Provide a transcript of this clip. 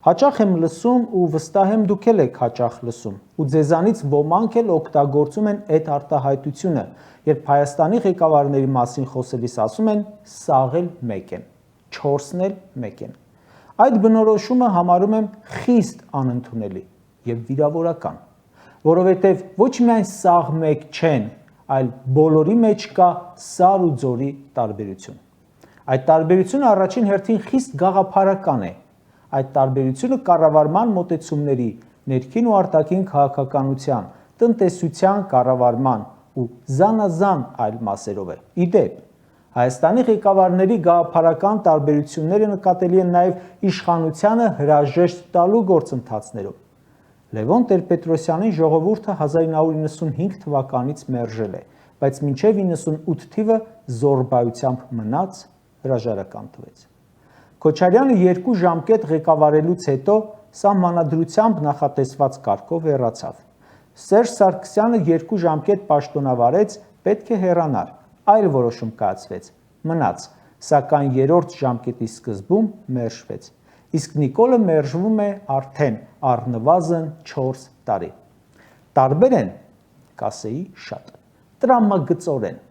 Հաճախ եմ լսում ու վստահ եմ դուք էլ եք հաճախ լսում ու ձեզանից ոմանք էլ օգտագործում են այդ արտահայտությունը, երբ Հայաստանի ղեկավարների մասին խոսելիս ասում են սաղ էլ մեկ են, 4-ն էլ մեկ են։ Այդ բնորոշումը համարում եմ խիստ անընդունելի եւ վիրավորական, որովհետեւ ոչ միայն սաղ մեկ չեն, այլ բոլորի մեջ կա սար ու ձորի տարբերություն։ Այդ տարբերությունը առաջին հերթին խիստ գաղափարական է։ Այդ տարբերությունը կառավարման մոտեցումների, ներքին ու արտաքին քաղաքականության, տնտեսության կառավարման ու զանազան այլ մասերով է։ Իդեպ, Հայաստանի ղեկավարների գաղափարական տարբերությունները նկատելի են նաև իշխանությանը հրաժեշտ տալու գործընթացներում։ Լևոն Տեր-Պետրոսյանի ժողովուրդը 1995 թվականից մերժել է, բայց մինչև 98 թիվը զոռբայությամբ մնաց, հրաժարական տվեց։ Քոչարյանը 2 ժամկետ ղեկավարելուց հետո սահմանադրությամբ նախատեսված կարգով հեռացավ։ Սերժ Սարգսյանը 2 ժամկետ պաշտոնավարեց, պետք է հեռանար, այլ որոշում կայացվեց, մնաց, սակայն 3-րդ ժամկետի սկզբում մերժվեց։ Իսկ Նիկոլը մերժվում է արդեն առնվազն 4 տարի։ Տարբեր են, կասեի շատ, տրամագծորեն։